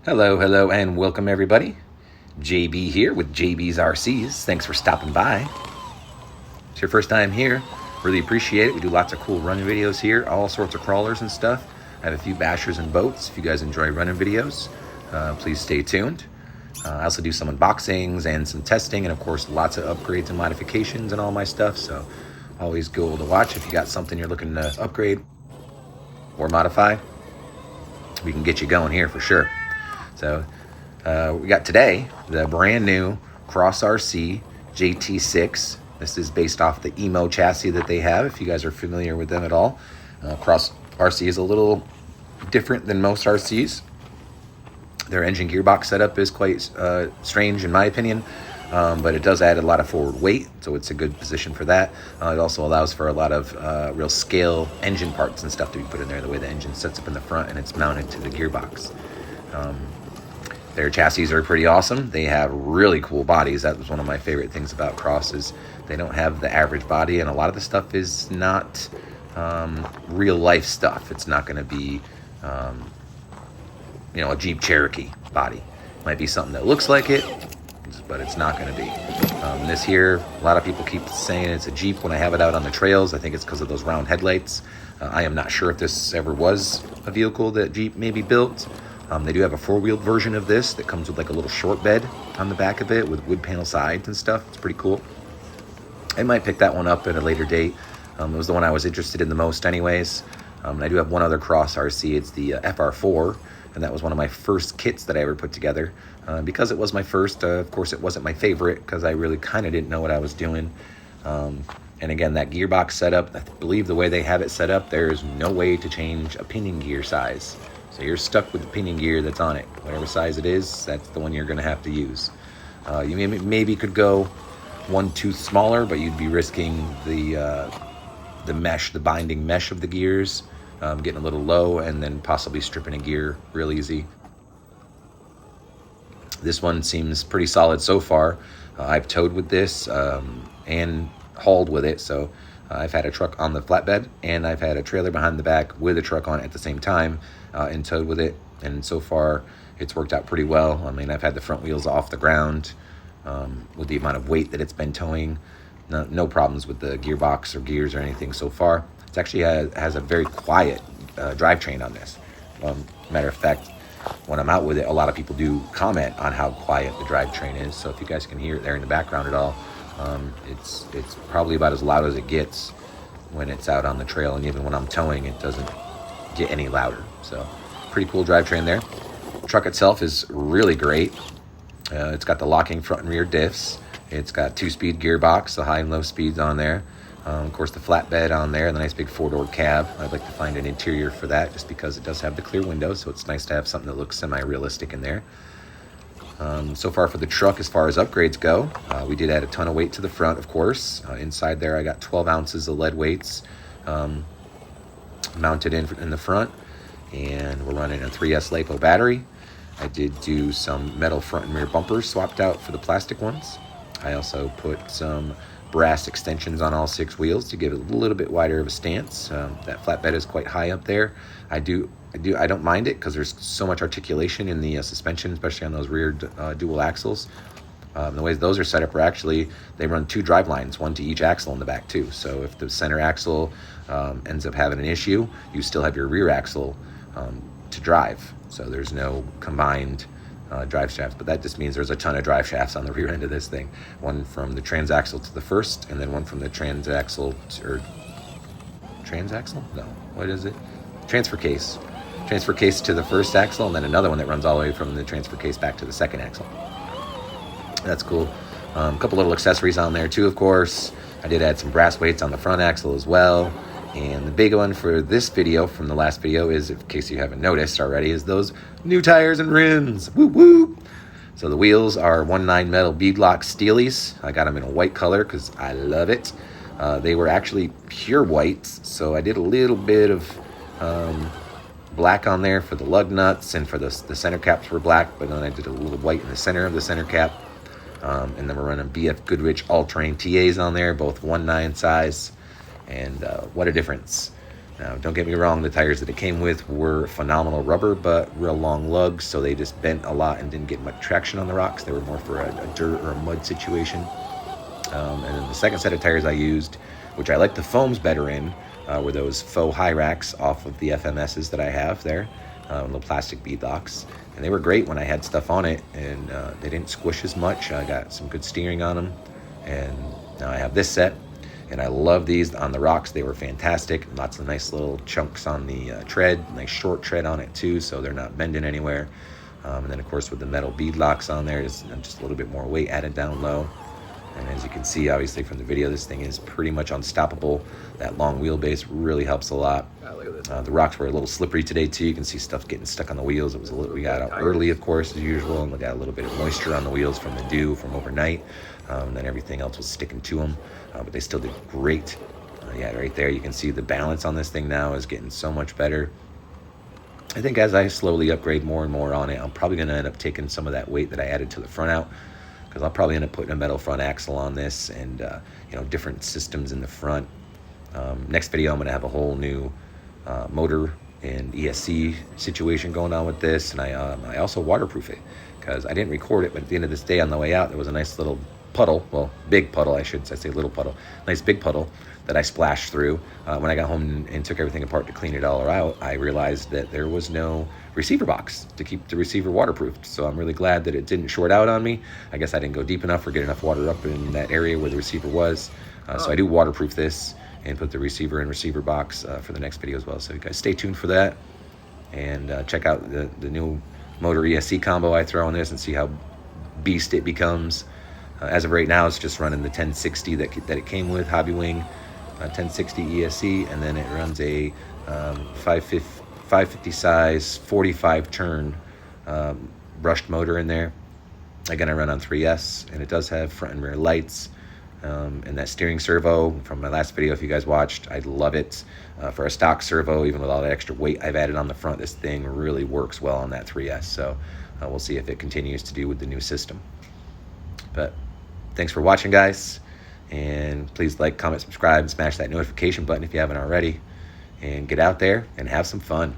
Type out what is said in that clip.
Hello, and welcome everybody. JB here with JB's RCs. Thanks for stopping by. It's your first time here. Really appreciate it. We do lots of cool running videos here, all sorts of crawlers and stuff. I have a few bashers and boats. If you guys enjoy running videos, please stay tuned. I also do some unboxings and some testing, and of course, lots of upgrades and modifications and all my stuff. So always cool to watch. If you got something you're looking to upgrade or modify, we can get you going here for sure. So we got today the brand new Cross RC JT6. This is based off the Emo chassis that they have, if you guys are familiar with them at all. Cross RC is a little different than most RCs. Their engine gearbox setup is quite strange in my opinion, but it does add a lot of forward weight, so it's a good position for that. It also allows for a lot of real scale engine parts and stuff to be put in there, the way the engine sets up in the front and it's mounted to the gearbox. Their chassis are pretty awesome. They have really cool bodies. That was one of my favorite things about Cross, is they don't have the average body, and a lot of the stuff is not real life stuff. It's not going to be a Jeep Cherokee body. Might be something that looks like it, but it's not going to be. This here, a lot of people keep saying it's a Jeep when I have it out on the trails. I think it's because of those round headlights. I am not sure if this ever was a vehicle that Jeep maybe built. They do have a four-wheeled version of this that comes with like a little short bed on the back of it with wood panel sides and stuff. It's pretty cool. I might pick that one up at a later date. It was the one I was interested in the most anyways. I do have one other Cross RC. It's the FR4, and that was one of my first kits that I ever put together. Because it was my first, of course it wasn't my favorite because I really kind of didn't know what I was doing. And again, that gearbox setup, I believe the way they have it set up, there's no way to change a pinion gear size. So you're stuck with the pinion gear that's on it. Whatever size it is, that's the one you're going to have to use. You maybe could go one tooth smaller, but you'd be risking the mesh, the binding mesh of the gears, getting a little low, and then possibly stripping a gear real easy. This one seems pretty solid so far. I've towed with this and hauled with it, so I've had a truck on the flatbed and I've had a trailer behind the back with a truck on it at the same time and towed with it, and so far it's worked out pretty well. I mean, I've had the front wheels off the ground with the amount of weight that it's been towing. No problems with the gearbox or gears or anything so far. It actually has a very quiet drivetrain on this. Matter of fact, when I'm out with it, a lot of people do comment on how quiet the drivetrain is, so if you guys can hear it there in the background at all, it's probably about as loud as it gets when it's out on the trail, and even when I'm towing it doesn't get any louder. So pretty cool drivetrain there. The truck itself is really great. It's got the locking front and rear diffs. It's got 2-speed gearbox, the high and low speeds on there. Of course, the flatbed on there, and the nice big 4-door cab. I'd like to find an interior for that just because it does have the clear windows, so it's nice to have something that looks semi-realistic in there. So far for the truck, as far as upgrades go, we did add a ton of weight to the front, of course. Inside there, I got 12 ounces of lead weights mounted in the front, and we're running a 3S lipo battery. I did do some metal front and rear bumpers swapped out for the plastic ones. I also put some brass extensions on all 6 wheels to give it a little bit wider of a stance. That flatbed is quite high up there. I don't mind it because there's so much articulation in the suspension, especially on those rear dual axles. The way those are set up are actually, they run 2 drive lines, one to each axle in the back too. So if the center axle ends up having an issue, you still have your rear axle to drive. So there's no combined drive shafts, but that just means there's a ton of drive shafts on the rear end of this thing. One from the transaxle to the first, and then one from the transaxle to transfer case to the first axle, and then another one that runs all the way from the transfer case back to the second axle. That's cool. A couple little accessories on there too, of course. I did add some brass weights on the front axle as well. And the big one for this video from the last video is, in case you haven't noticed already, is those new tires and rims. Woo woo! So the wheels are 1/9 metal beadlock steelies. I got them in a white color because I love it. They were actually pure whites, so I did a little bit of black on there for the lug nuts, and for the center caps were black, but then I did a little white in the center of the center cap. And then we're running BFGoodrich all-terrain TAs on there, both 1/9 size. And what a difference Now, don't get me wrong, the tires that it came with were phenomenal rubber, but real long lugs, so they just bent a lot and didn't get much traction on the rocks. They were more for a dirt or a mud situation. And then the second set of tires I used, which I like the foams better in, were those faux high racks off of the FMSs that I have there, little plastic bead locks. And they were great when I had stuff on it, and they didn't squish as much. I got some good steering on them, and now I have this set. And I love these on the rocks. They were fantastic. Lots of nice little chunks on the tread, nice short tread on it too, so they're not bending anywhere. And then of course with the metal bead locks on there, just a little bit more weight added down low. And as you can see, obviously from the video, this thing is pretty much unstoppable. That long wheelbase really helps a lot. Look at this. The rocks were a little slippery today too. You can see stuff getting stuck on the wheels. It was a little, we got out early, of course, as usual, and we got a little bit of moisture on the wheels from the dew from overnight. And then everything else was sticking to them, but they still did great. Yeah, right there, you can see the balance on this thing now is getting so much better. I think as I slowly upgrade more and more on it, I'm probably going to end up taking some of that weight that I added to the front out, because I'll probably end up putting a metal front axle on this and you know, different systems in the front. Next video, I'm going to have a whole new motor and ESC situation going on with this, and I also waterproof it, because I didn't record it, but at the end of this day on the way out, there was a nice little puddle, well, big puddle, I should say little puddle, nice big puddle that I splashed through. When I got home and took everything apart to clean it all out, I realized that there was no receiver box to keep the receiver waterproofed. So I'm really glad that it didn't short out on me. I guess I didn't go deep enough or get enough water up in that area where the receiver was. So I do waterproof this and put the receiver in receiver box for the next video as well. So you guys stay tuned for that, and check out the new motor ESC combo I throw on this and see how beast it becomes. As of right now, it's just running the 1060 that it came with, Hobby Wing 1060 ESC, and then it runs a 550 size 45 turn brushed motor in there. Again, I run on 3S, and it does have front and rear lights, and that steering servo from my last video, if you guys watched, I love it. For a stock servo, even with all that extra weight I've added on the front, this thing really works well on that 3S. So we'll see if it continues to do with the new system. But thanks for watching, guys, and please like, comment, subscribe, and smash that notification button if you haven't already, and get out there and have some fun.